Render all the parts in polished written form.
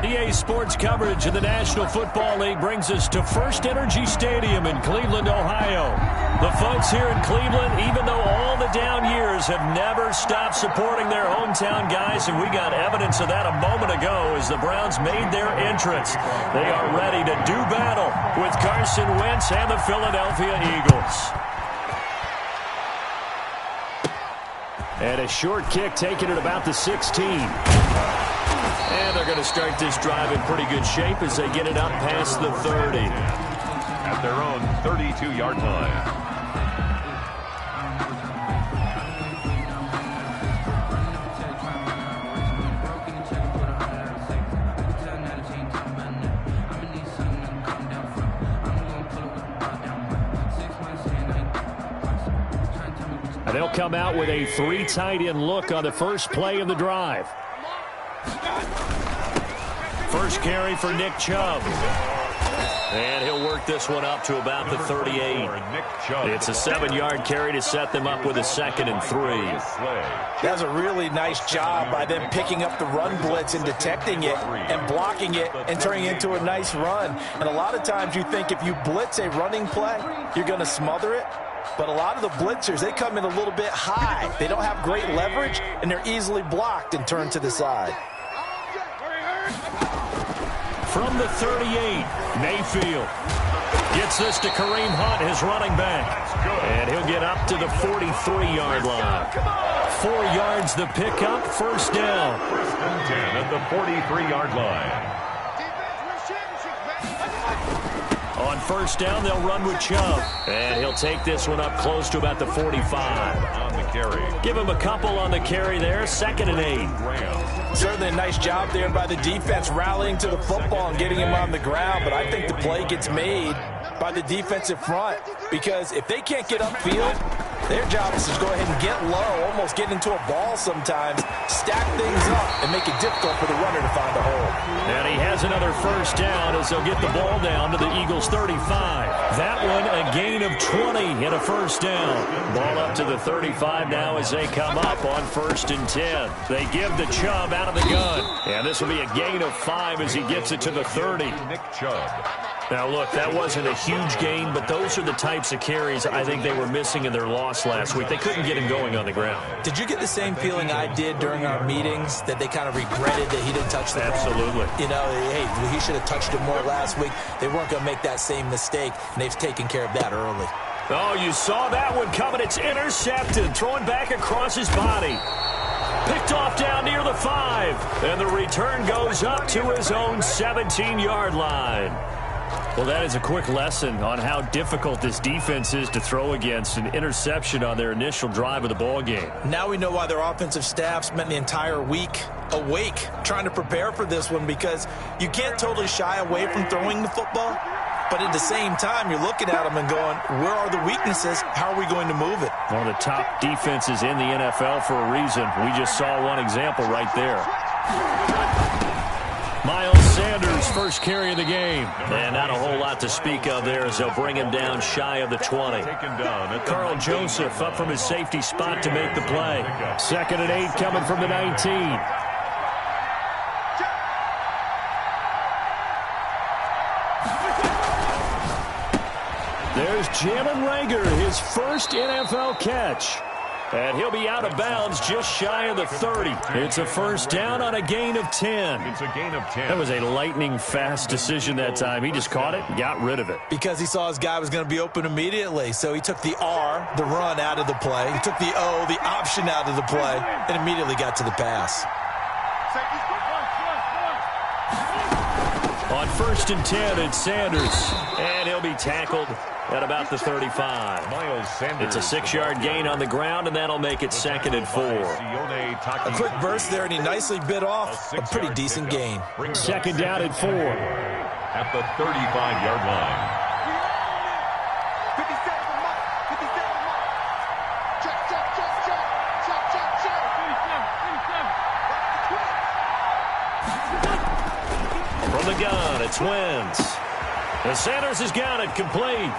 EA Sports coverage of the National Football League brings us to First Energy Stadium in Cleveland, Ohio. The folks here in Cleveland, even though all the down years, have never stopped supporting their hometown guys, and we got evidence of that a moment ago as the Browns made their entrance. They are ready to do battle with Carson Wentz and the Philadelphia Eagles. And a short kick taken at about the 16. And they're going to start this drive in pretty good shape as they get it up past the 30. At their own 32-yard line. They'll come out with a 3 tight end look on the first play of the drive. First carry for Nick Chubb. And he'll work this one up to about the 38. It's a 7-yard carry to set them up with a 2nd and 3. That's a really nice job by them picking up the run blitz and detecting it and blocking it and turning it into a nice run. And a lot of times you think if you blitz a running play, you're going to smother it. But a lot of the blitzers, they come in a little bit high. They don't have great leverage, and they're easily blocked and turned to the side. From the 38, Mayfield gets this to Kareem Hunt, his running back. And he'll get up to the 43-yard line. 4 yards the pickup, first down. First and 10 at the 43-yard line. On first down, they'll run with Chubb. And he'll take this one up close to about the 45. On the carry. Give him a couple on the carry there, 2nd and 8. Certainly a nice job there by the defense rallying to the football and getting him on the ground. But I think the play gets made by the defensive front. Because if they can't get upfield, their job is to go ahead and get low, almost get into a ball sometimes, stack things up, and make it difficult for the runner to find a hole. And he has another first down as they'll get the ball down to the Eagles' 35. That one a gain of 20 and a first down. Ball up to the 35 now as they come up on 1st and 10. They give the Chubb out of the gun. And this will be a gain of 5 as he gets it to the 30. Nick Chubb. Now, look, that wasn't a huge gain, but those are the types of carries I think they were missing in their loss last week. They couldn't get him going on the ground. Did you get the same feeling I did during our meetings, that they kind of regretted that he didn't touch the ball? Absolutely. You know, hey, he should have touched it more last week. They weren't going to make that same mistake, and they've taken care of that early. Oh, you saw that one coming. It's intercepted, throwing back across his body. Picked off down near the 5, and the return goes up to his own 17-yard line. Well, that is a quick lesson on how difficult this defense is to throw against. An interception on their initial drive of the ball game. Now we know why their offensive staff spent the entire week awake trying to prepare for this one, because you can't totally shy away from throwing the football. But at the same time, you're looking at them and going, where are the weaknesses? How are we going to move it? One of the top defenses in the NFL for a reason. We just saw one example right there. Miles Sanders, first carry of the game. And not a whole lot to speak of there as they'll bring him down shy of the 20. Carl Joseph up from his safety spot to make the play. 2nd and 8 coming from the 19. There's Jalen Reagor, his first NFL catch. And he'll be out of bounds just shy of the 30. It's a first down on a gain of 10. It's a gain of 10. That was a lightning-fast decision that time. He just caught it and got rid of it. Because he saw his guy was going to be open immediately. So he took the R, the run, out of the play. He took the O, the option, out of the play, and immediately got to the pass. On 1st and 10, it's Sanders. And he'll be tackled at about the 35. Miles Sanders. It's a 6-yard gain on the ground, and that'll make it 2nd and 4. A quick burst there, and he nicely bit off a pretty decent gain. 2nd down and 4. At the 35-yard line. From the gun, it's Wentz. And Sanders has got it complete.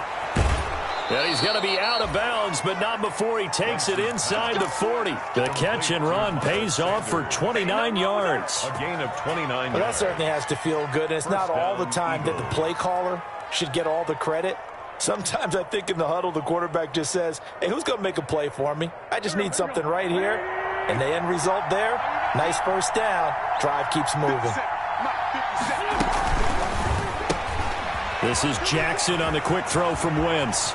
And he's going to be out of bounds, but not before he takes it inside the 40. The catch and run pays off for 29 yards. A gain of 29 yards. Well, that certainly has to feel good. And it's not all the time that the play caller should get all the credit. Sometimes I think in the huddle, the quarterback just says, hey, who's going to make a play for me? I just need something right here. And the end result there, nice first down. Drive keeps moving. This is Jackson on the quick throw from Wentz.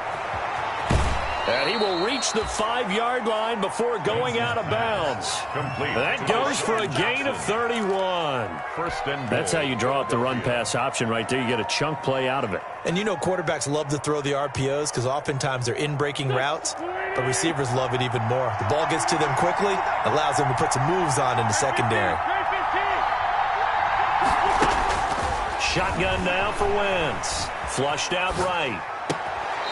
And he will reach the 5-yard line before going out of bounds. Complete. That goes for a gain of 31. First and goal. That's how you draw up the run-pass option right there. You get a chunk play out of it. And you know quarterbacks love to throw the RPOs because oftentimes they're in-breaking routes, but receivers love it even more. The ball gets to them quickly, allows them to put some moves on in the secondary. Shotgun now for Wentz. Flushed out right.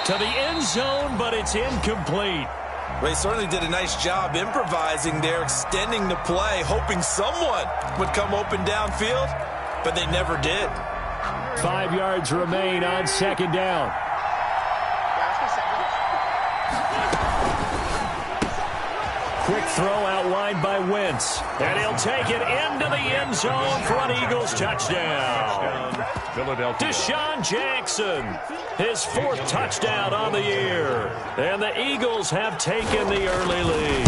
To the end zone, but it's incomplete. They certainly did a nice job improvising there, extending the play, hoping someone would come open downfield, but they never did. 5 yards remain on second down. Quick throw out wide by Wentz. And he'll take it into the end zone for an Eagles touchdown. Philadelphia. Deshaun Jackson, his 4th touchdown on the year. And the Eagles have taken the early lead.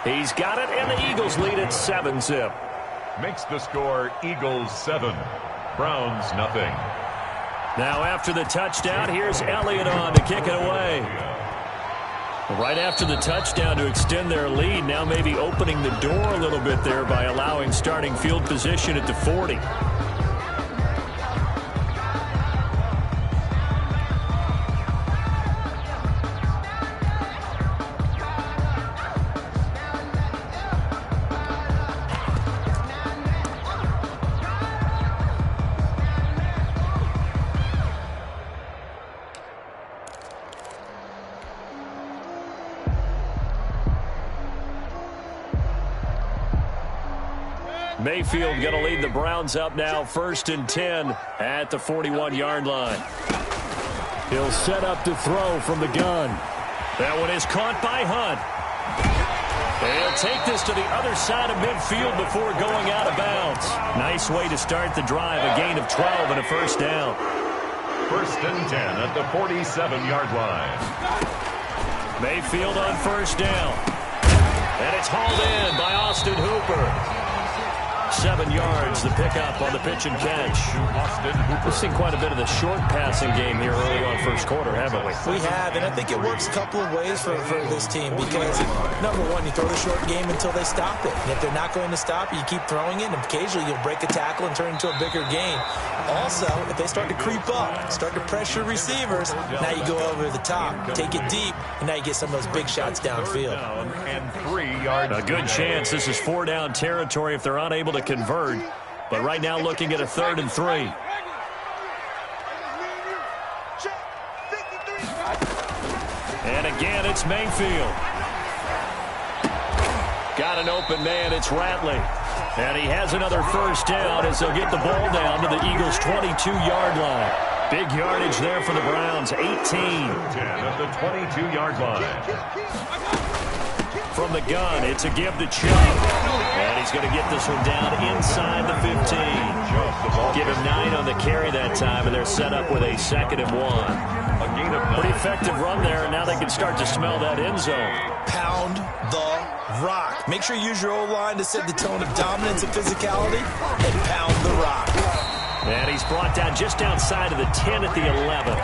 He's got it, and the Eagles lead at 7-zip. Makes the score Eagles 7, Browns nothing. Now after the touchdown, here's Elliott on to kick it away. Right after the touchdown to extend their lead, now maybe opening the door a little bit there by allowing starting field position at the 40. Mayfield going to lead the Browns up now, 1st and 10 at the 41-yard line. He'll set up to throw from the gun. That one is caught by Hunt. And he'll take this to the other side of midfield before going out of bounds. Nice way to start the drive, a gain of 12 and a first down. 1st and 10 at the 47-yard line. Mayfield on first down. And it's hauled in by Austin Hooper. 7 yards, the pickup on the pitch and catch. We've seen quite a bit of the short passing game here early on first quarter, haven't we? We have, and I think it works a couple of ways for this team because, number one, you throw the short game until they stop it. And if they're not going to stop it, you keep throwing it, and occasionally you'll break a tackle and turn it into a bigger gain. Also, if they start to creep up, start to pressure receivers, now you go over the top, take it deep, and now you get some of those big shots downfield. And 3 yards. A good chance this is 4-down territory if they're unable to convert. But right now looking at a 3rd and 3. And again, it's Mayfield. Got an open man, it's Ratley. And he has another first down as they'll get the ball down to the Eagles' 22-yard line. Big yardage there for the Browns, 18. 10 at the 22-yard line. From the gun, it's a give to Chubb. And he's going to get this one down inside the 15. Give him 9 on the carry that time, and they're set up with a 2nd and 1. Pretty effective run there, and now they can start to smell that end zone. Pound the rock. Make sure you use your O-line to set the tone of dominance and physicality, and pound the rock. And he's brought down just outside of the 10 at the 11.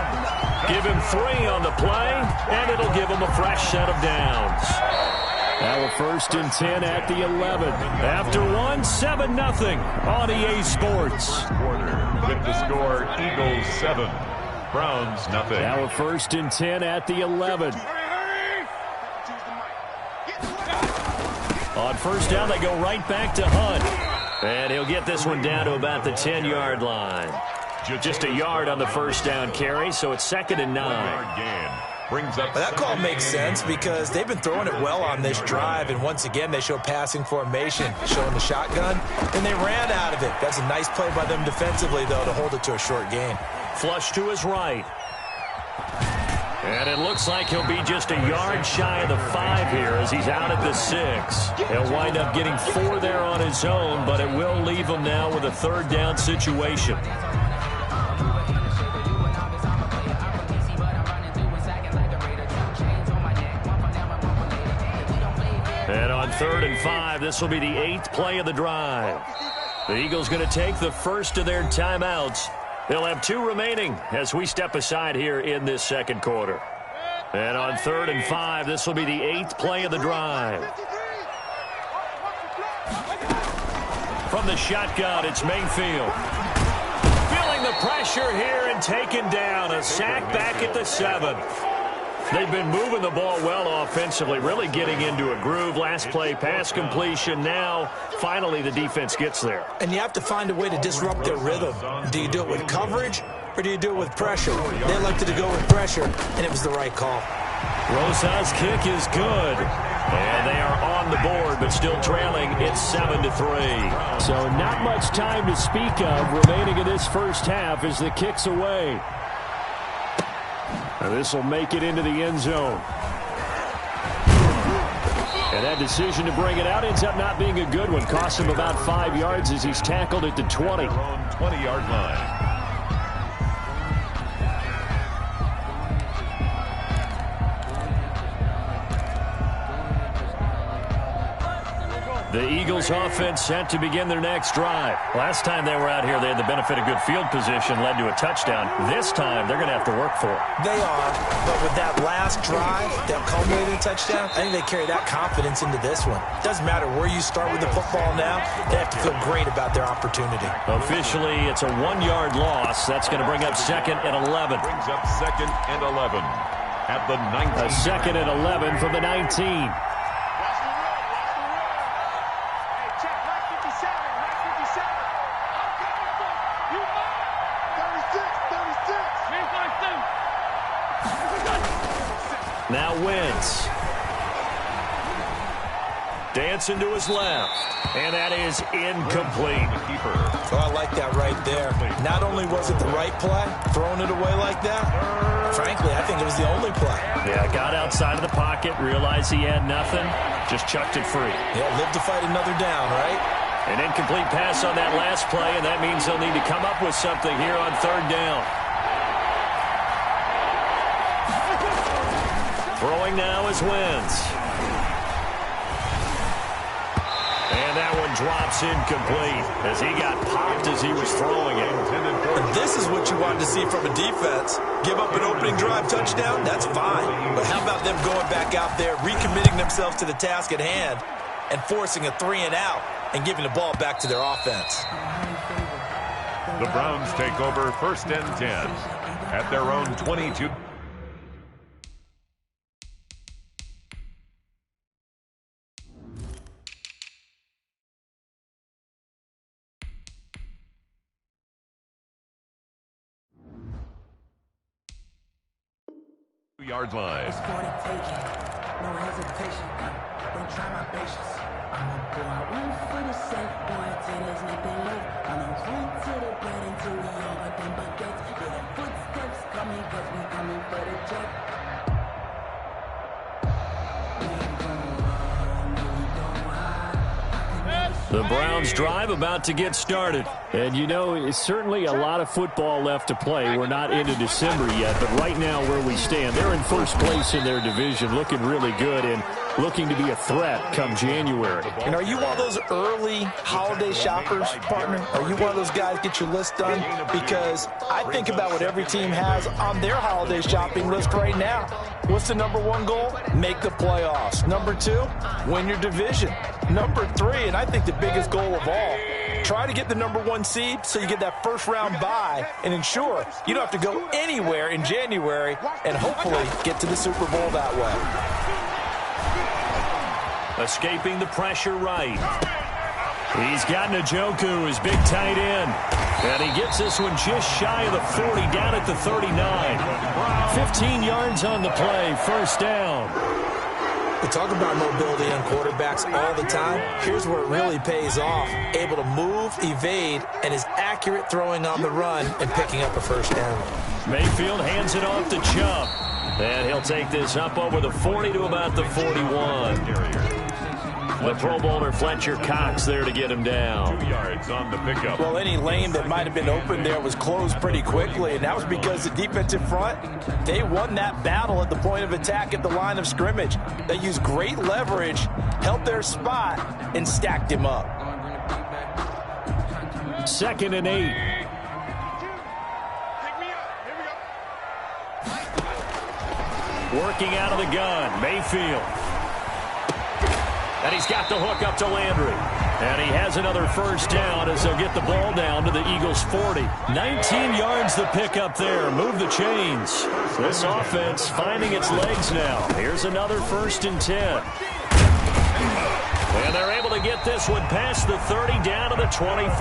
Give him 3 on the play, and it'll give him a fresh set of downs. Now a 1st and 10 at the 11. After 1, 7-0 on EA Sports. With the score, Eagles 7, Browns nothing. Now a 1st and 10 at the 11. On first down, they go right back to Hunt. And he'll get this one down to about the 10-yard line. Just a yard on the first down carry, so it's 2nd and 9. Brings up that call makes sense because they've been throwing it well on this drive, and once again they show passing formation, showing the shotgun, and they ran out of it. That's a nice play by them defensively, though, to hold it to a short gain. Flush to his right. And it looks like he'll be just a yard shy of the 5 here as he's out at the 6. He'll wind up getting 4 there on his own, but it will leave him now with a 3rd down situation. And on 3rd and 5, this will be the 8th play of the drive. The Eagles going to take the first of their timeouts. They'll have 2 remaining as we step aside here in this 2nd quarter. And on 3rd and 5, this will be the 8th play of the drive. From the shotgun, it's Mayfield. Feeling the pressure here and taken down. A sack back at the 7. They've been moving the ball well offensively, really getting into a groove. Last play, pass completion. Now, finally, the defense gets there. And you have to find a way to disrupt their rhythm. Do you do it with coverage, or do you do it with pressure? They elected to go with pressure, and it was the right call. Rosas' kick is good. And they are on the board, but still trailing. It's 7-3. So not much time to speak of remaining in this first half as the kick's away. And this will make it into the end zone. And that decision to bring it out ends up not being a good one. Costs him about 5 yards as he's tackled at the 20. 20-yard line. The Eagles offense set to begin their next drive. Last time they were out here, they had the benefit of good field position, led to a touchdown. This time, they're going to have to work for it. They are, but with that last drive that culminated in a touchdown, I think they carry that confidence into this one. Doesn't matter where you start with the football now, they have to feel great about their opportunity. Officially, it's a 1-yard loss. That's going to bring up 2nd and 11. Brings up 2nd and 11 at the 19. A 2nd and 11 from the 19. Now Wentz. Dancing to his left. And that is incomplete. Oh, I like that right there. Not only was it the right play, throwing it away like that, frankly, I think it was the only play. Yeah, got outside of the pocket, realized he had nothing, just chucked it free. Yeah, live to fight another down, right? An incomplete pass on that last play, and that means they'll need to come up with something here on 3rd down. Throwing now is Wentz. And that one drops incomplete as he got popped as he was throwing it. And this is what you wanted to see from a defense. Give up an opening drive touchdown, that's fine. But how about them going back out there, recommitting themselves to the task at hand, and forcing a 3-and-out and giving the ball back to their offense? The Browns take over 1st and 10 at their own 22. Yard line. It's for the taking, no hesitation. Don't try my patience. I'm a boy, I run for the safe boy till there's nothing left. I'm a run to the bed until we all got them buckets. Yeah, the footsteps coming, cause we coming for the check. We ain't gonna run, no, we don't hide. The Browns drive about to get started. And, you know, it's certainly a lot of football left to play. We're not into December yet, but right now where we stand, they're in first place in their division, looking really good and looking to be a threat come January. And are you one of those early holiday shoppers, partner? Are you one of those guys get your list done? Because I think about what every team has on their holiday shopping list right now. What's the #1 goal? Make the playoffs. #2, win your division. #3, and I think the biggest goal of all, try to get the #1 seed so you get that first-round bye and ensure you don't have to go anywhere in January and hopefully get to the Super Bowl that way. Escaping the pressure right. He's got Njoku, his big tight end. And he gets this one just shy of the 40, down at the 39. 15 yards on the play, first down. We talk about mobility on quarterbacks all the time. Here's where it really pays off. Able to move, evade, and is accurate throwing on the run and picking up a first down. Mayfield hands it off to Chubb. And he'll take this up over the 40 to about the 41. The Pro Bowler Fletcher Cox there to get him down. 2 yards on the pickup. Well, any lane that might have been open there was closed pretty quickly, and that was because the defensive front, they won that battle at the point of attack at the line of scrimmage. They used great leverage, held their spot, and stacked him up. 2nd and 8. Working out of the gun, Mayfield. And he's got the hook up to Landry. And he has another first down as they'll get the ball down to the Eagles' 40. 19 yards the pickup there. Move the chains. This offense finding its legs now. Here's another 1st and 10. And they're able to get this one past the 30 down to the 25.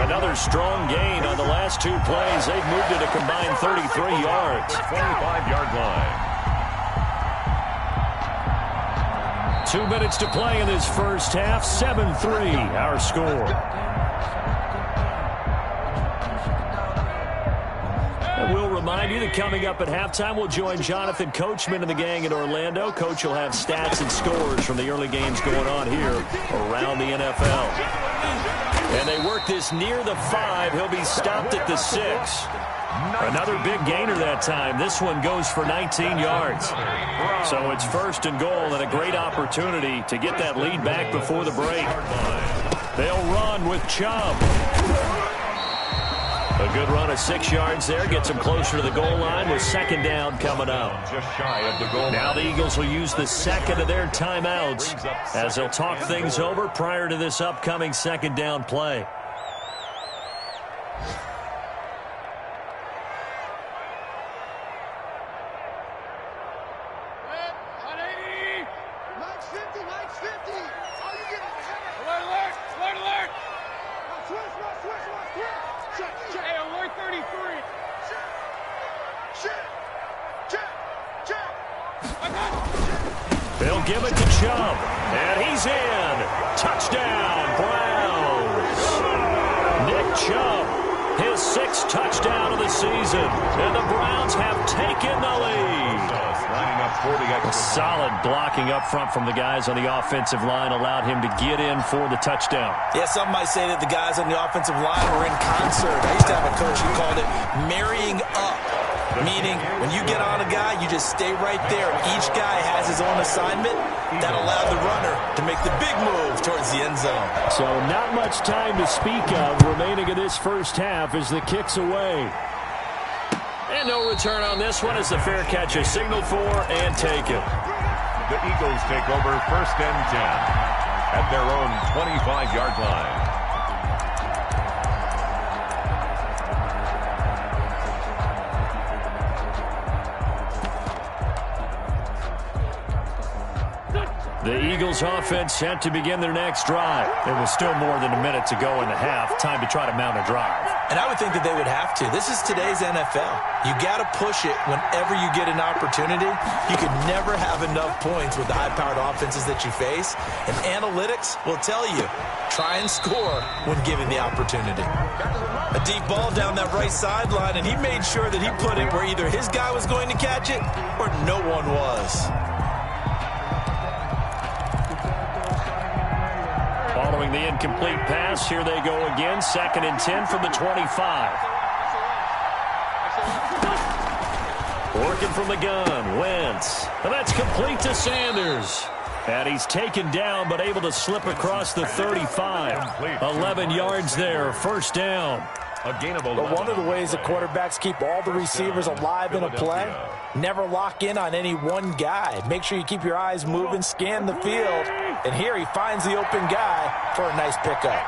Another strong gain on the last 2 plays. They've moved it a combined 33 yards. 25-yard line. 2 minutes to play in this first half. 7-3 our score. And we'll remind you that coming up at halftime, we'll join Jonathan Coachman and the gang in Orlando. Coach will have stats and scores from the early games going on here around the NFL. And they work this near the 5. He'll be stopped at the 6. Another big gainer that time. This one goes for 19 yards. So it's 1st and goal and a great opportunity to get that lead back before the break. They'll run with Chubb. A good run of 6 yards there. Gets them closer to the goal line with 2nd down coming up. Just shy of the goal. Now the Eagles will use the 2nd of their timeouts as they'll talk things over prior to this upcoming 2nd down play. They'll give it to Chubb, and he's in. Touchdown, Browns. Nick Chubb, his 6th touchdown of the season, and the Browns have taken the lead. Solid blocking up front from the guys on the offensive line allowed him to get in for the touchdown. Yeah, some might say that the guys on the offensive line were in concert. I used to have a coach who called it marrying up. Meaning, when you get on a guy, you just stay right there. Each guy has his own assignment. That allowed the runner to make the big move towards the end zone. So not much time to speak of remaining in this first half as the kick's away. And no return on this one as the fair catch is signaled for and taken. The Eagles take over 1st and 10 at their own 25-yard line. The Eagles offense set to begin their next drive. There was still more than a minute to go in the half. Time to try to mount a drive. And I would think that they would have to. This is today's NFL. You got to push it whenever you get an opportunity. You could never have enough points with the high-powered offenses that you face. And analytics will tell you, try and score when given the opportunity. A deep ball down that right sideline, and he made sure that he put it where either his guy was going to catch it or no one was. Following the incomplete pass, here they go again. 2nd and 10 from the 25. Working from the gun, Wentz. And that's complete to Sanders. And he's taken down, but able to slip across the 35. 11 yards there, 1st down. But one of the ways that quarterbacks keep all the receivers alive in a play, never lock in on any one guy. Make sure you keep your eyes moving, scan the field. And here he finds the open guy for a nice pickup.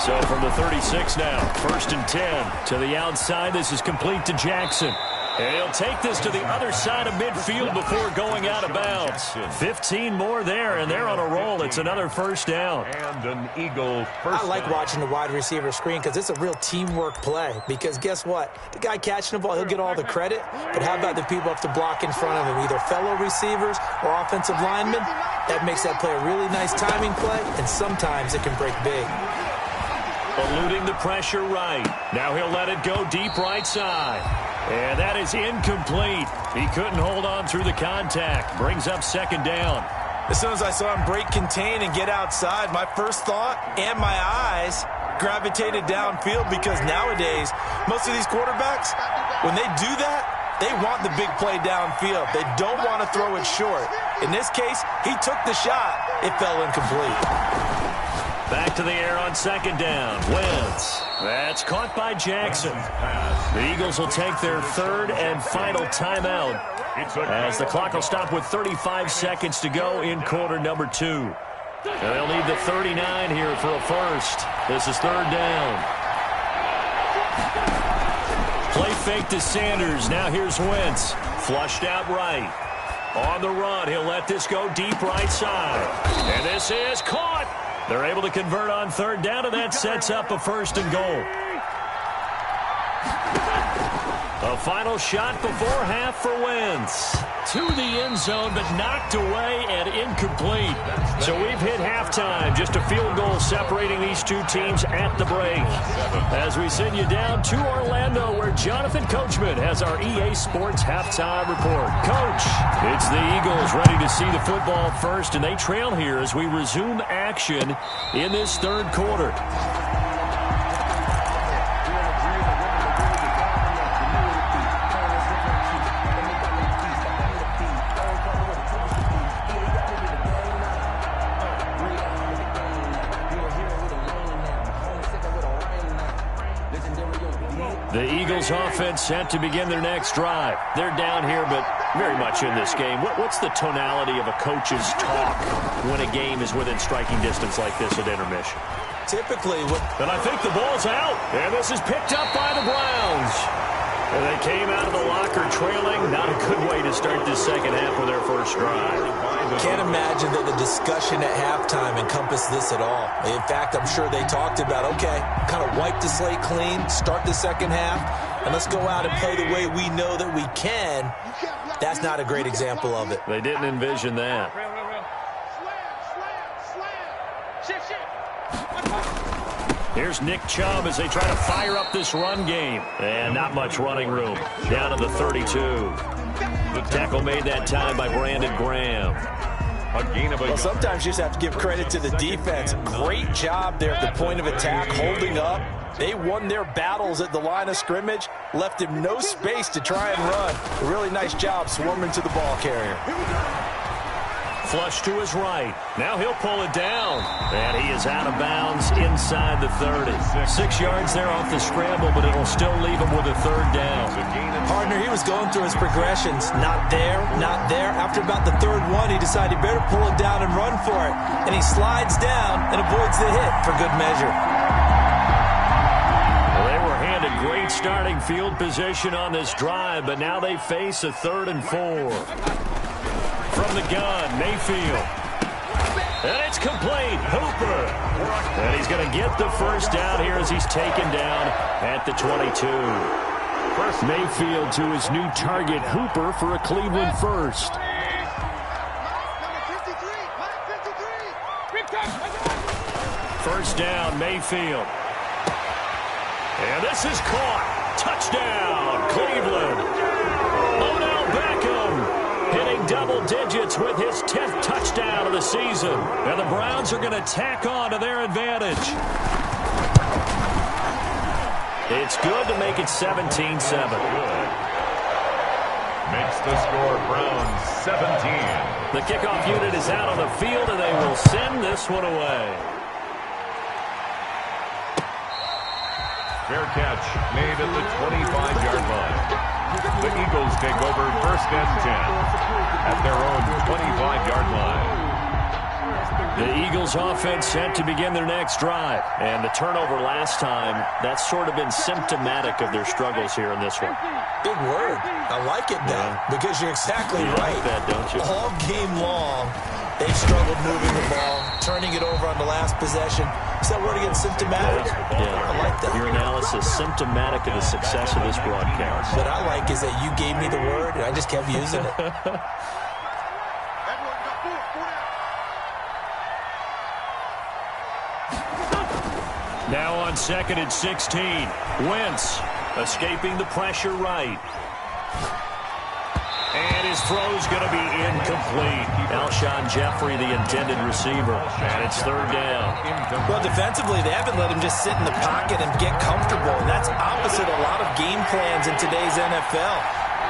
So from the 36 now, 1st and 10 to the outside. This is complete to Jackson. And he'll take this to the other side of midfield before going out of bounds. 15 more there, and they're on a roll. It's another 1st down. And an Eagle first I like down. watching the wide receiver screen because it's a real teamwork play. Because guess what? The guy catching the ball, he'll get all the credit. But how about the people up to block in front of him, either fellow receivers or offensive linemen? That makes that play a really nice timing play, and sometimes it can break big. Eluding the pressure right. Now he'll let it go deep right side. And that is incomplete. He couldn't hold on through the contact. Brings up second down. As soon as I saw him break contain and get outside, my first thought and my eyes gravitated downfield, because nowadays, most of these quarterbacks, when they do that, they want the big play downfield. They don't want to throw it short. In this case, he took the shot. It fell incomplete. Back to the air on second down. Wentz. That's caught by Jackson. The Eagles will take their third and final timeout as the clock will stop with 35 seconds to go in quarter number 2. And they'll need the 39 here for a first. This is third down. Play fake to Sanders. Now here's Wentz. Flushed out right. On the run, he'll let this go deep right side. And this is caught. They're able to convert on third down, and that sets up a first and goal. A final shot before half for Wentz. To the end zone, but knocked away and incomplete. So we've hit halftime. Just a field goal separating these two teams at the break. As we send you down to Orlando, where Jonathan Coachman has our EA Sports halftime report. Coach, it's the Eagles ready to see the football first, and they trail here as we resume action in this third quarter. The Eagles offense set to begin their next drive. They're down here, but very much in this game. What's the tonality of a coach's talk when a game is within striking distance like this at intermission? Typically, and I think the ball's out. And this is picked up by the Browns. And they came out of the locker trailing. Not a good way to start this second half with their first drive. Can't imagine that the discussion at halftime encompassed this at all. In fact, I'm sure they talked about, okay, kind of wipe the slate clean, start the second half, and let's go out and play the way we know that we can. That's not a great example of it. They didn't envision that. Here's Nick Chubb as they try to fire up this run game. And not much running room. Down to the 32. The tackle made that time by Brandon Graham. Well, sometimes you just have to give credit to the defense. Great job there at the point of attack, holding up. They won their battles at the line of scrimmage, left him no space to try and run. A really nice job swarming to the ball carrier. Flush to his right. Now he'll pull it down. And he is out of bounds inside the 30. 6 yards there off the scramble, but it'll still leave him with a third down. Partner, he was going through his progressions. Not there, not there. After about the third one, he decided he better pull it down and run for it. And he slides down and avoids the hit for good measure. Well, they were handed great starting field position on this drive, but now they face a 3rd and 4. From the gun, Mayfield. And it's complete. Hooper. And he's going to get the first down here as he's taken down at the 22. Mayfield to his new target, Hooper, for a Cleveland first. First down, Mayfield. And this is caught. Touchdown, Cleveland. Odell Beckham hitting double digits with his 10th touchdown of the season. And the Browns are going to tack on to their advantage. It's good to make it 17-7. Makes the score Browns 17. The kickoff unit is out on the field, and they will send this one away. Fair catch made at the 25-yard line. The Eagles take over first and 10 at their own 25-yard line. The Eagles offense set to begin their next drive. And the turnover last time, that's sort of been symptomatic of their struggles here in this one. Big word. I like it now because you're exactly right. Like that, don't you? All game long, they've struggled moving the ball, turning it over on the last possession. Is that word again, symptomatic? Yeah. I like that. Your analysis, symptomatic of the success of this broadcast. What I like is that you gave me the word, and I just kept using it. Now on 2nd and 16. Wentz Escaping the pressure right. And his throw's going to be incomplete. Alshon Jeffrey, the intended receiver. And it's third down. Well, defensively, they haven't let him just sit in the pocket and get comfortable. And that's opposite a lot of game plans in today's NFL.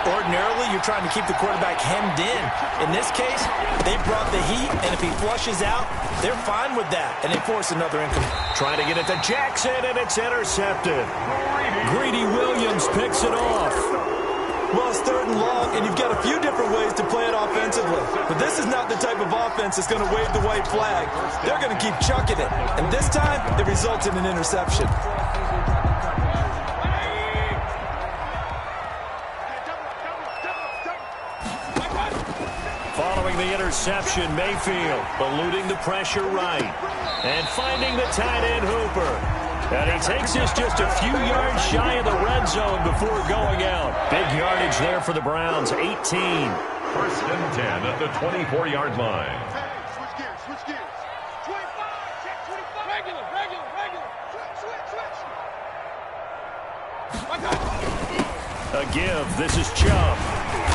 Ordinarily, you're trying to keep the quarterback hemmed in. In this case, they brought the heat, and if he flushes out, they're fine with that. And they force another incomplete. Trying to get it to Jackson, and it's intercepted. Greedy Williams picks it off. Well, it's third and long, and you've got a few different ways to play it offensively. But this is not the type of offense that's going to wave the white flag. They're going to keep chucking it. And this time, it results in an interception. Following the interception, Mayfield eluding the pressure right. And finding the tight end Hooper. And he takes this just a few yards shy of the red zone before going out. Big yardage there for the Browns, 18. First and 10 at the 24-yard line. Switch gears. 25, check 25. Regular. Switch. A give. This is Chubb.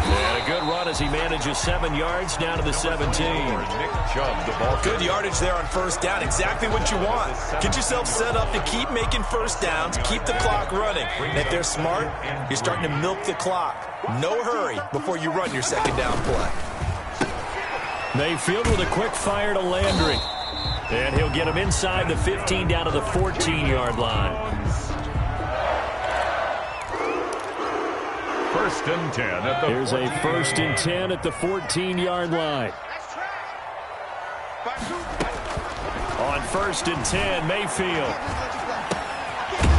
And a good run as he manages 7 yards down to the 17. Nick Chubb, the ball. Good yardage there on first down. Exactly what you want. Get yourself set up to keep making first downs, keep the clock running. And if they're smart, you're starting to milk the clock. No hurry before you run your second down play. Mayfield with a quick fire to Landry. And he'll get him inside the 15 down to the 14-yard line. First and 10 at the Here's a first and 10 at the 14-yard line. On first and 10, Mayfield.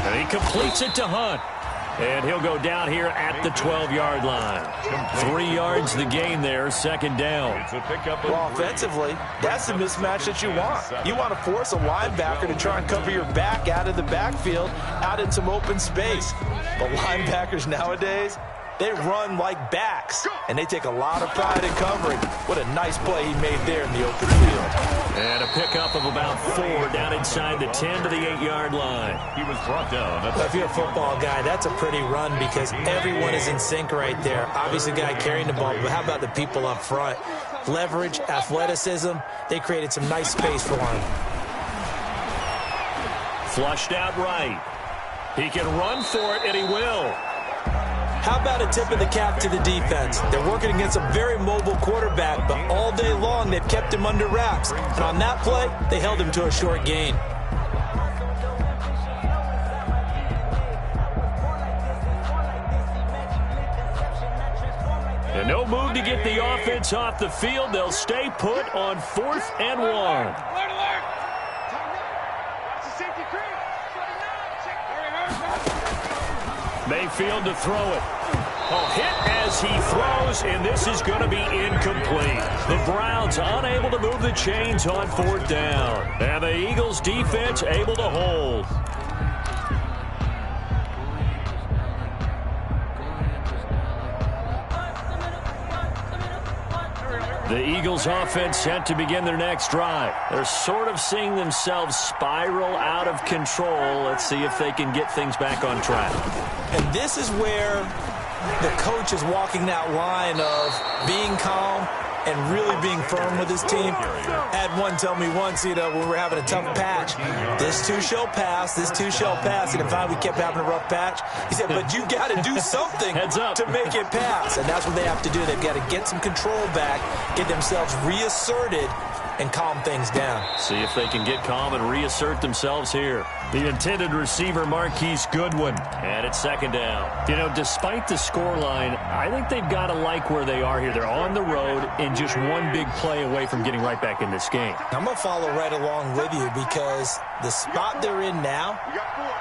And he completes it to Hunt. And he'll go down here at the 12-yard line. 3 yards the gain there, second down. Well, offensively, that's the mismatch that you want. You want to force a linebacker to try and cover your back out of the backfield, out in some open space. But linebackers nowadays, they run like backs, and they take a lot of pride in covering. What a nice play he made there in the open field. And a pickup of about 4 down inside the 10 to the 8-yard line. He was brought down. Well, if you're a football guy, that's a pretty run because everyone is in sync right there. Obviously, the guy carrying the ball, but how about the people up front? Leverage, athleticism, they created some nice space for him. Flushed out right. He can run for it, and he will. How about a tip of the cap to the defense? They're working against a very mobile quarterback, but all day long they've kept him under wraps. And on that play, they held him to a short gain. And no move to get the offense off the field. They'll stay put on 4th and 1. Alert. That's a safety creep. Mayfield to throw it. A hit as he throws, and this is going to be incomplete. The Browns unable to move the chains on 4th down. And the Eagles defense able to hold. The Eagles offense set to begin their next drive. They're sort of seeing themselves spiral out of control. Let's see if they can get things back on track. And this is where the coach is walking that line of being calm and really being firm with his team. I had one tell me once, when we were having a tough patch, this too shall pass, this too shall pass. And if we kept having a rough patch, he said, but you got to do something to make it pass. And that's what they have to do. They've got to get some control back, get themselves reasserted, and calm things down. See if they can get calm and reassert themselves here. The intended receiver, Marquise Goodwin. And it's second down. Despite the scoreline, I think they've got to like where they are here. They're on the road and just one big play away from getting right back in this game. I'm going to follow right along with you because the spot they're in now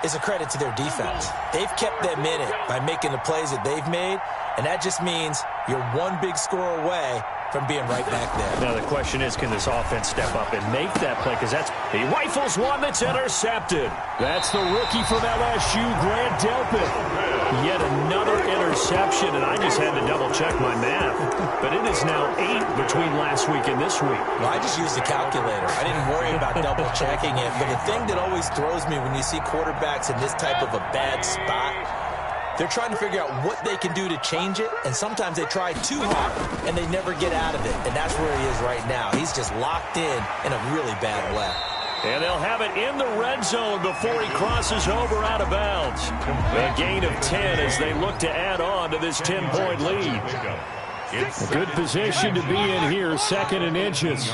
is a credit to their defense. They've kept them in it by making the plays that they've made, and that just means you're one big score away from being right back there. Now the question is, can this offense step up and make that play? Because he rifles one that's intercepted. That's the rookie from LSU, Grant Delpit. Yet another interception, and I just had to double-check my math. But it is now 8 between last week and this week. Well, I just used the calculator. I didn't worry about double-checking it. But the thing that always throws me when you see quarterbacks in this type of a bad spot They're trying to figure out what they can do to change it, and sometimes they try too hard, and they never get out of it. And that's where he is right now. He's just locked in a really bad way. And they'll have it in the red zone before he crosses over out of bounds. A gain of 10 as they look to add on to this 10-point lead. A good position to be in here, 2nd and inches.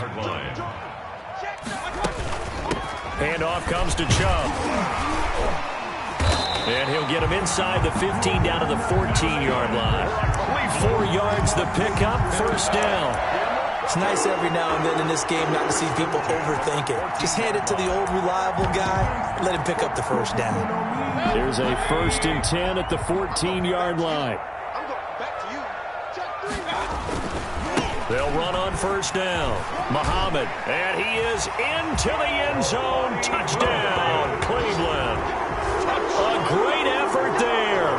Handoff comes to Chubb. And he'll get him inside the 15 down to the 14-yard line. 4 yards the pickup, 1st down. It's nice every now and then in this game not to see people overthink it. Just hand it to the old reliable guy, let him pick up the 1st down. There's a 1st and 10 at the 14-yard line. They'll run on 1st down. Muhammad, and he is into the end zone. Touchdown, Cleveland. A great effort there.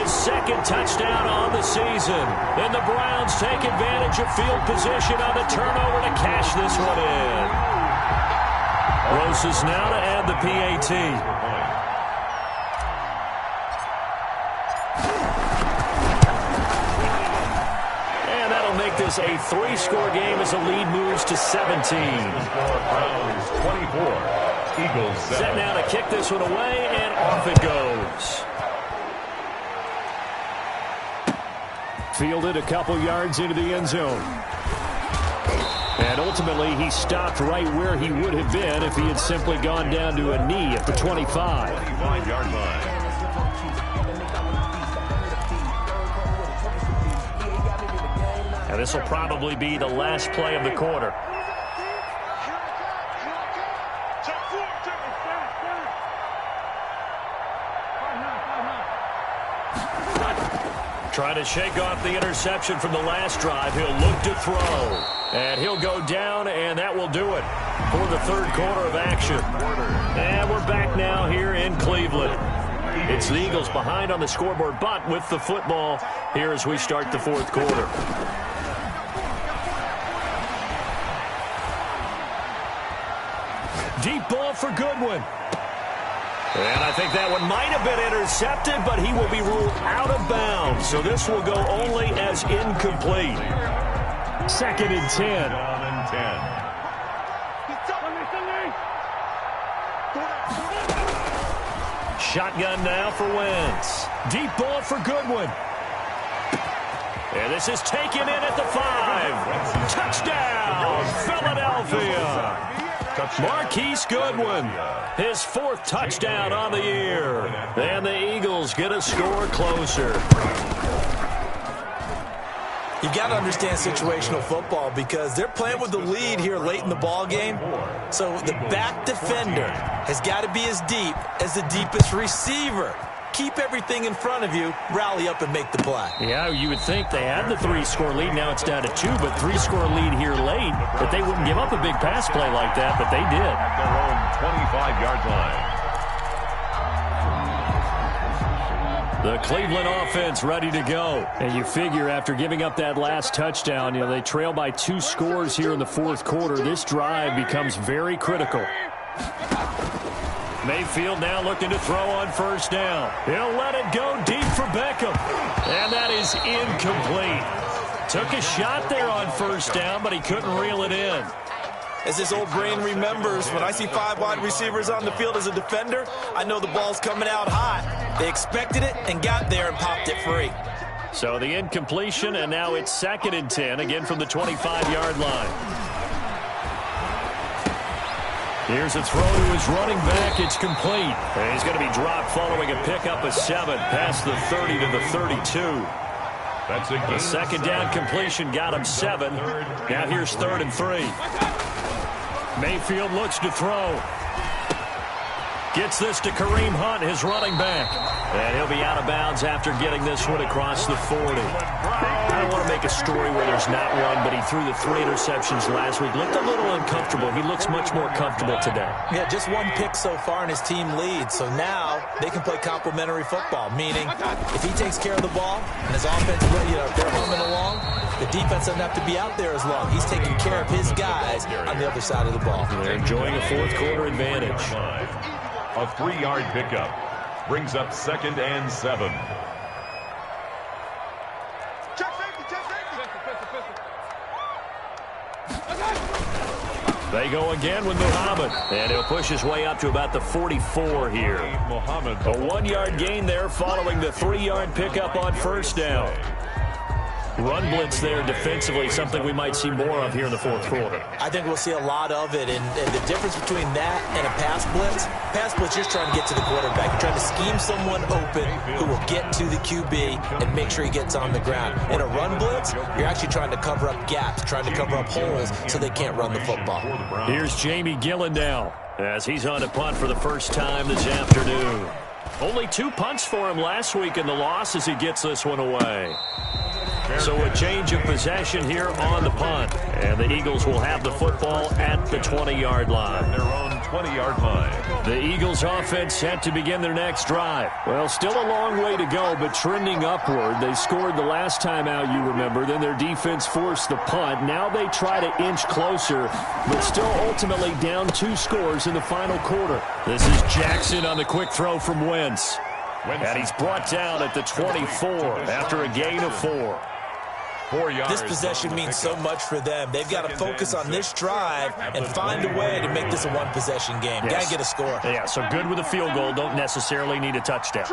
His 2nd touchdown on the season. Then the Browns take advantage of field position on the turnover to cash this one in. Roses now to add the PAT. And that'll make this a 3-score game as the lead moves to 17. Browns 24, Eagles 7. Set now to kick this one away, and off it goes. Fielded a couple yards into the end zone. And ultimately, he stopped right where he would have been if he had simply gone down to a knee at the 25. 25-yard line. And this will probably be the last play of the quarter. Trying to shake off the interception from the last drive. He'll look to throw. And he'll go down, and that will do it for the 3rd quarter of action. And we're back now here in Cleveland. It's the Eagles behind on the scoreboard, but with the football here as we start the 4th quarter. Deep ball for Goodwin. And I think that one might have been intercepted, but he will be ruled out of bounds. So this will go only as incomplete. 2nd and 10. Shotgun now for Wentz. Deep ball for Goodwin. And this is taken in at the 5. Touchdown, Philadelphia. Marquise Goodwin, his 4th touchdown on the year. And the Eagles get a score closer. You've got to understand situational football because they're playing with the lead here late in the ball game. So the back defender has got to be as deep as the deepest receiver. Keep everything in front of you, rally up and make the play. Yeah, you would think they had the 3-score lead. Now it's down to 2, but 3-score lead here late. But they wouldn't give up a big pass play like that, but they did. At their own 25-yard line. The Cleveland offense ready to go. And you figure after giving up that last touchdown, they trail by 2 scores here in the 4th quarter. This drive becomes very critical. Mayfield now looking to throw on 1st down. He'll let it go deep for Beckham. And that is incomplete. Took a shot there on 1st down, but he couldn't reel it in. As this old brain remembers, when I see 5 wide receivers on the field as a defender, I know the ball's coming out hot. They expected it and got there and popped it free. So the incompletion, and now it's 2nd and 10, again from the 25-yard line. Here's a throw to his running back. It's complete. And he's going to be dropped following a pickup of 7 past the 30 to the 32. That's a The 2nd down completion got him 7. Now here's 3rd and 3. Mayfield looks to throw. Gets this to Kareem Hunt, his running back. And he'll be out of bounds after getting this one across the 40. I don't want to make a story where there's not one, but he threw the 3 interceptions last week. Looked a little uncomfortable. He looks much more comfortable today. Yeah, just 1 pick so far and his team leads. So now they can play complementary football, meaning if he takes care of the ball and his offense, if they're humming along, the defense doesn't have to be out there as long. He's taking care of his guys on the other side of the ball. They're enjoying a 4th quarter advantage. A 3-yard pickup brings up 2nd and 7. They go again with Muhammad, and he'll push his way up to about the 44 here. A 1-yard gain there following the 3-yard pickup on first down. Run blitz there defensively, something we might see more of here in the fourth quarter. I think we'll see a lot of it, and the difference between that and a pass blitz, you're trying to get to the quarterback. You're trying to scheme someone open who will get to the QB and make sure he gets on the ground. In a run blitz, you're actually trying to cover up gaps, trying to cover up holes so they can't run the football. Here's Jamie Gillen now as he's on a punt for the first time this afternoon. Only 2 punts for him last week in the loss as he gets this one away. So a change of possession here on the punt. And the Eagles will have the football at the 20-yard line. Their own 20-yard line. The Eagles offense set to begin their next drive. Well, still a long way to go, but trending upward. They scored the last time out, you remember. Then their defense forced the punt. Now they try to inch closer, but still ultimately down 2 scores in the final quarter. This is Jackson on the quick throw from Wentz. And he's brought down at the 24 after a gain of 4. 4 yards. This possession means so much for them. They've got to focus on this drive and find a way to make this a one-possession game. Yes. Got to get a score. Yeah, so good with a field goal. Don't necessarily need a touchdown.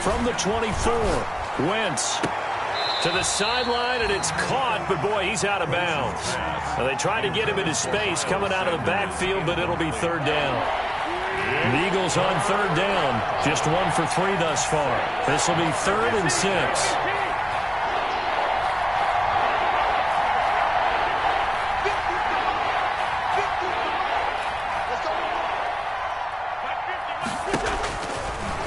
From the 24, Wentz to the sideline, and it's caught, but boy, he's out of bounds. Now, they try to get him into space coming out of the backfield, but it'll be third down. The Eagles on third down, just 1 for 3 thus far. This will be 3rd and 6.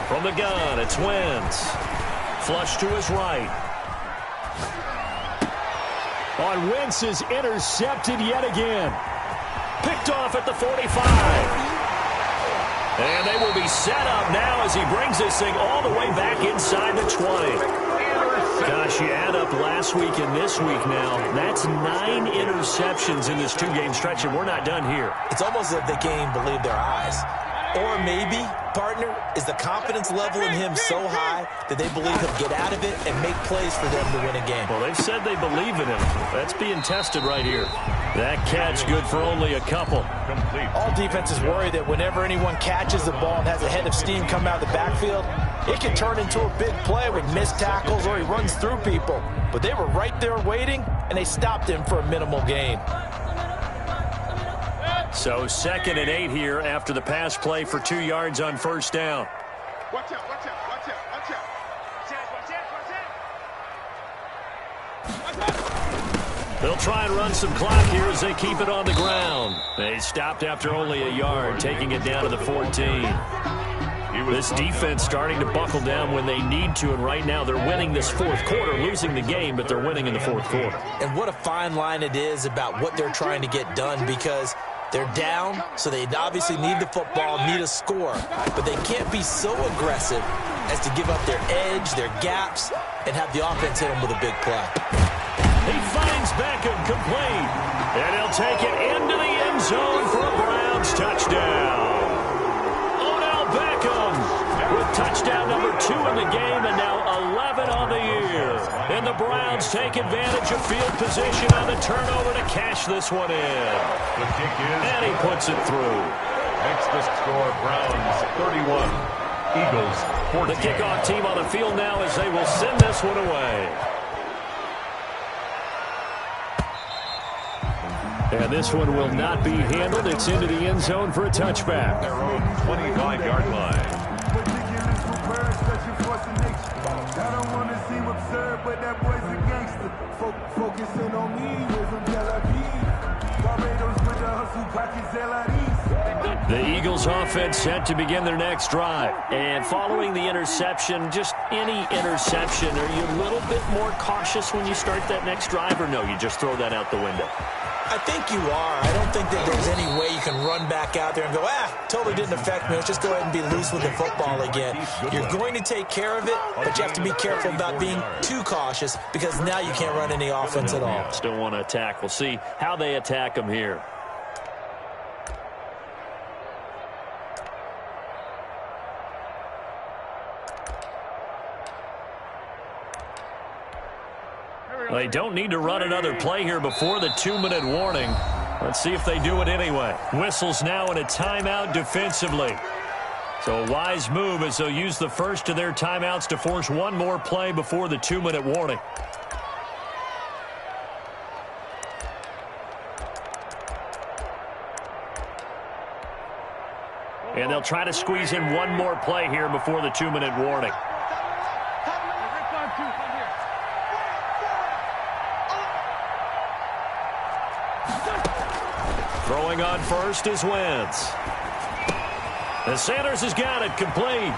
From the gun, it's Wentz. Flush to his right. On Wentz is intercepted yet again. Picked off at the 45. And they will be set up now as he brings this thing all the way back inside the 20. Gosh, you add up last week and this week now. That's 9 interceptions in this 2-game stretch, and we're not done here. It's almost as if they can't even believe their eyes. Or maybe, partner, is the confidence level in him so high that they believe he'll get out of it and make plays for them to win a game. Well, they've said they believe in him. That's being tested right here. That catch good for only a couple. Complete. All defenses worry that whenever anyone catches the ball and has a head of steam come out of the backfield, it can turn into a big play with missed tackles or he runs through people. But they were right there waiting, and they stopped him for a minimal gain. So 2nd and 8 here after the pass play for 2 yards on first down. Watch out, watch out, watch out, watch out. They'll try and run some clock here as they keep it on the ground. They stopped after only a yard, taking it down to the 14. This defense starting to buckle down when they need to, and right now they're winning this fourth quarter, losing the game, but they're winning in the fourth quarter. And what a fine line it is about what they're trying to get done, because they're down, so they obviously need the football, need a score, but they can't be so aggressive as to give up their edge, their gaps, and have the offense hit them with a big play. He finds Beckham complete, and he'll take it into the end zone for a Browns touchdown. Odell Beckham with touchdown number 2 in the game, and now 11 on the year. And the Browns take advantage of field position on the turnover to cash this one in. The kick is, and he puts it through. Makes the score Browns 31, Eagles 14. The kickoff team on the field now as they will send this one away. And this one will not be handled. It's into the end zone for a touchback. Their own 25-yard line. The Eagles offense set to begin their next drive. And following the interception, just any interception, are you a little bit more cautious when you start that next drive, or no, you just throw that out the window? I think you are. I don't think that there's any way you can run back out there and go, totally didn't affect me. Let's just go ahead and be loose with the football again. You're going to take care of it, but you have to be careful about being too cautious because now you can't run any offense at all. Still want to attack. We'll see how they attack them here. They don't need to run another play here before the 2-minute warning. Let's see if they do it anyway. Whistles now in a timeout defensively. So a wise move as they'll use the first of their timeouts to force one more play before the 2-minute warning. And they'll try to squeeze in one more play here before the 2-minute warning. Throwing on first is Wentz. And Sanders has got it complete.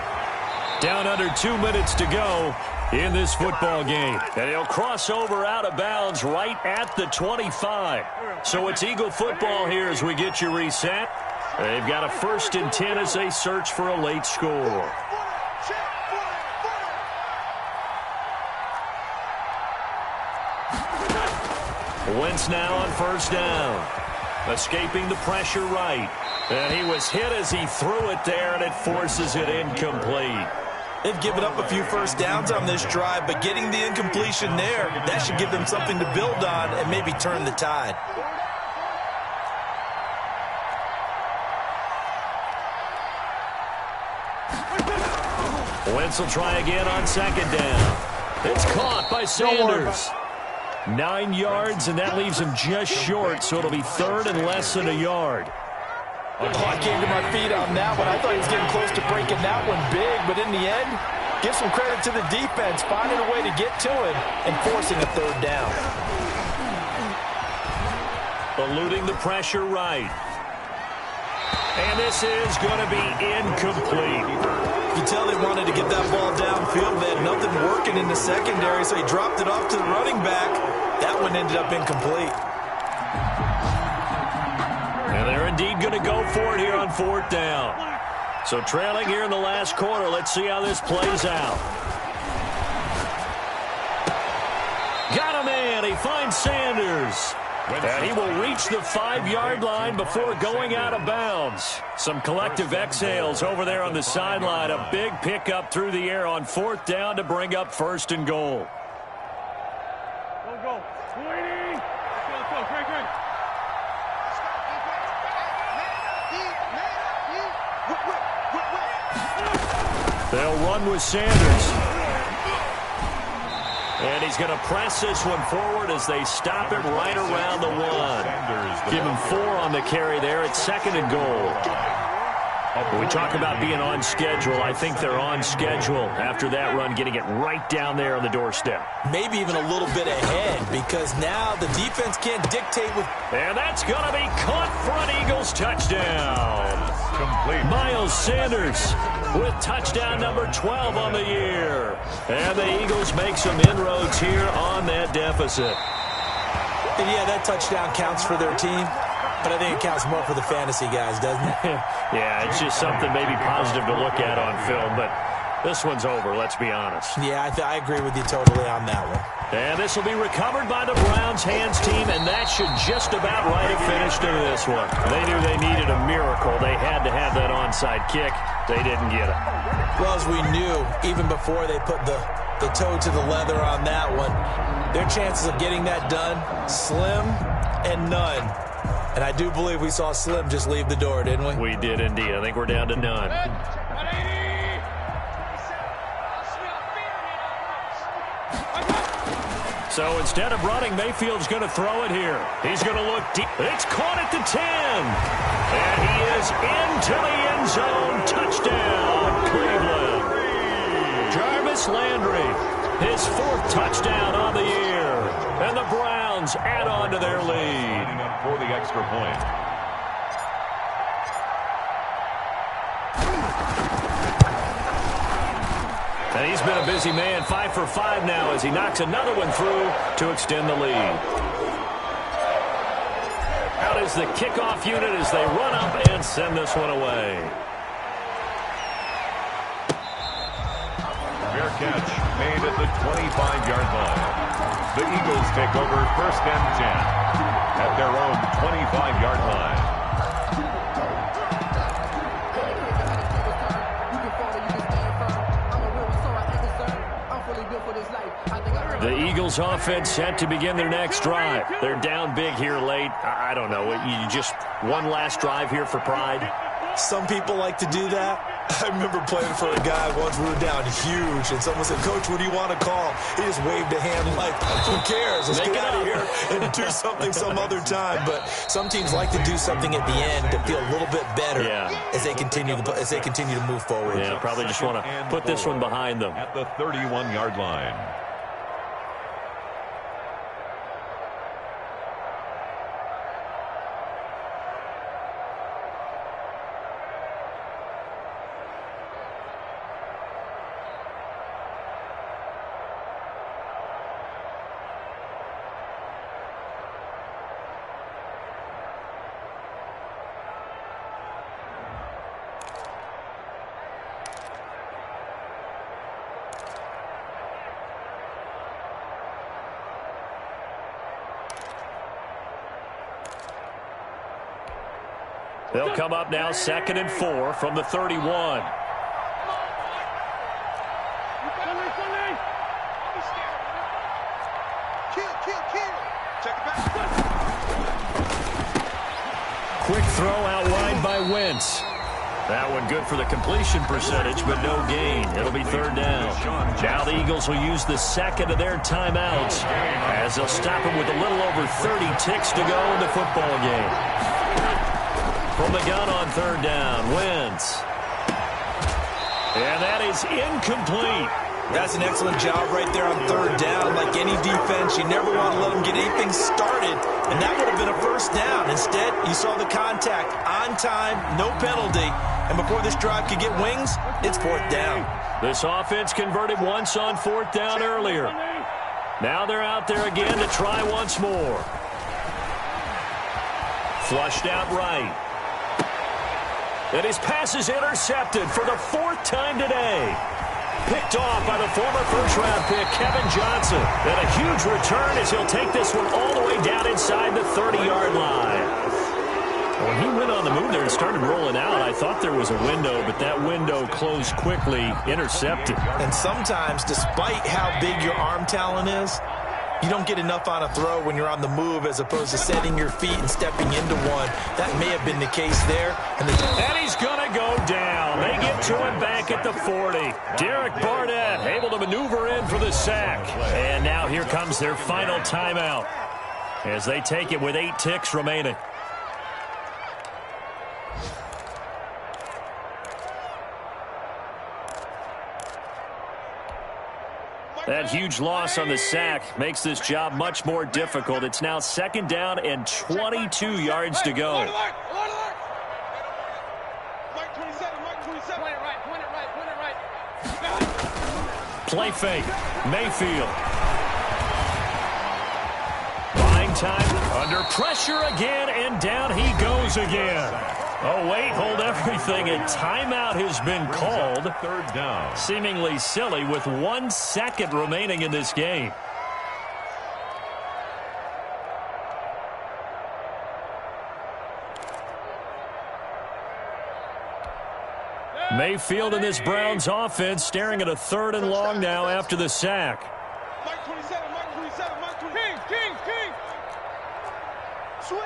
Down under 2 minutes to go in this football game. And he'll cross over out of bounds right at the 25. So it's Eagle football here as we get you reset. They've got a 1st and 10 as they search for a late score. Wentz now on 1st down. Escaping the pressure right. And he was hit as he threw it there, and it forces it incomplete. They've given up a few first downs on this drive, but getting the incompletion there, that should give them something to build on and maybe turn the tide. Wentz will try again on 2nd down. It's caught by Sanders. 9 yards, and that leaves him just short, so it'll be 3rd and less than a yard. Oh, I came to my feet on that one. I thought he was getting close to breaking that one big, but in the end, give some credit to the defense, finding a way to get to it and forcing a 3rd down. Eluding the pressure right. And this is going to be incomplete. You can tell they wanted to get that ball downfield. They had nothing working in the secondary, so he dropped it off to the running back. That one ended up incomplete. And they're indeed going to go for it here on 4th down. So trailing here in the last quarter. Let's see how this plays out. Got him in. He finds Sanders. And he will reach the 5-yard line before going out of bounds. Some collective exhales over there on the sideline. A big pickup through the air on 4th down to bring up 1st and goal. Go. Great. They'll run with Sanders. And he's going to press this one forward as they stop it right around the 1. Give him 4 on the carry there at 2nd and goal. When we talk about being on schedule, I think they're on schedule after that run, getting it right down there on the doorstep. Maybe even a little bit ahead, because now the defense can't dictate with... And that's going to be caught for an Eagles touchdown. Complete. Miles Sanders with touchdown number 12 on the year. And the Eagles make some inroads here on that deficit. And yeah, that touchdown counts for their team, but I think it counts more for the fantasy guys, doesn't it? Yeah, it's just something maybe positive to look at on film, but this one's over, let's be honest. Yeah, I agree with you totally on that one. And this will be recovered by the Browns hands team, and that should just about right have finished into this one. They knew they needed a miracle. They had to have that onside kick. They didn't get it. Well, as we knew, even before they put the toe to the leather on that one, their chances of getting that done, slim and none. And I do believe we saw Slim just leave the door, didn't we? We did indeed. I think we're down to none. So instead of running, Mayfield's going to throw it here. He's going to look deep. It's caught at the 10. And he is into the end zone. Touchdown, Cleveland. Jarvis Landry, his 4th touchdown on the year. And the Browns add on to their lead. For the extra point. And he's been a busy man, 5 for 5 now as he knocks another one through to extend the lead. Out is the kickoff unit as they run up and send this one away. Fair catch made at the 25-yard line. The Eagles take over 1st and 10 at their own 25-yard line. The Eagles Eagles offense set to begin their next drive. They're down big here late. I don't know. You just one last drive here for pride? Some people like to do that. I remember playing for a guy once. We were down huge, and someone said, "Coach, what do you want to call?" He just waved a hand like, "Who cares? Let's get out of here and do something some other time." But some teams like to do something at the end to feel a little bit better as they continue to move forward. Yeah, probably just want to put this one behind them. At the 31-yard line. They'll come up now 2nd and 4 from the 31. Quick throw out wide by Wentz. That one good for the completion percentage, but no gain. It'll be 3rd down. Now the Eagles will use the second of their timeouts as they'll stop them with a little over 30 ticks to go in the football game. From the gun on 3rd down, Wentz. And that is incomplete. That's an excellent job right there on 3rd down. Like any defense, you never want to let them get anything started, and that would have been a 1st down. Instead, you saw the contact on time, no penalty, and before this drive could get wings, it's 4th down. This offense converted once on 4th down earlier. Now they're out there again to try once more. Flushed out right. And his pass is intercepted for the 4th time today. Picked off by the former first-round pick, Kevin Johnson. And a huge return as he'll take this one all the way down inside the 30-yard line. When he went on the move there and started rolling out, I thought there was a window, but that window closed quickly, intercepted. And sometimes, despite how big your arm talent is, you don't get enough on a throw when you're on the move as opposed to setting your feet and stepping into one. That may have been the case there. And he's going to go down. They get to him back at the 40. Derek Barnett able to maneuver in for the sack. And now here comes their final timeout as they take it with 8 ticks remaining. That huge loss on the sack makes this job much more difficult. It's now 2nd down and 22 yards to go. Play fake. Mayfield. Buying time. Under pressure again, and down he goes again. Oh, wait, hold everything. A timeout has been called. 3rd down. Seemingly silly with 1 second remaining in this game. Mayfield in this Browns offense staring at a 3rd and long now after the sack. Mike 27, Mike 27, Mike 27. King. Switch.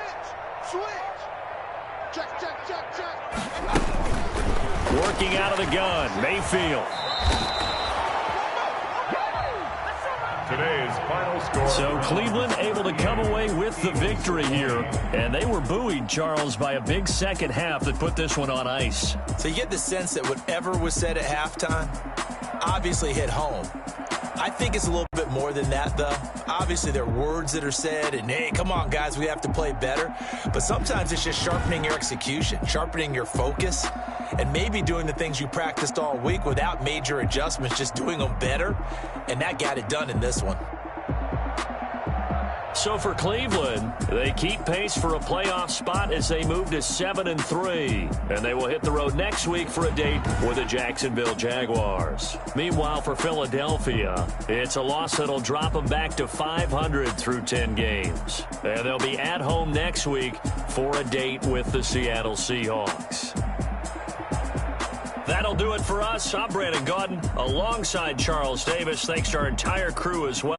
Check. Working out of the gun, Mayfield. Today's final score. So Cleveland able to come away with the victory here. And they were buoyed, Charles, by a big second half that put this one on ice. So you get the sense that whatever was said at halftime obviously hit home. I think it's a little bit more than that, though. Obviously, there are words that are said, and, hey, come on, guys, we have to play better. But sometimes it's just sharpening your execution, sharpening your focus, and maybe doing the things you practiced all week without major adjustments, just doing them better. And that got it done in this one. So for Cleveland, they keep pace for a playoff spot as they move to 7-3. And they will hit the road next week for a date with the Jacksonville Jaguars. Meanwhile, for Philadelphia, it's a loss that'll drop them back to 500 through 10 games. And they'll be at home next week for a date with the Seattle Seahawks. That'll do it for us. I'm Brandon Gaudin alongside Charles Davis. Thanks to our entire crew as well.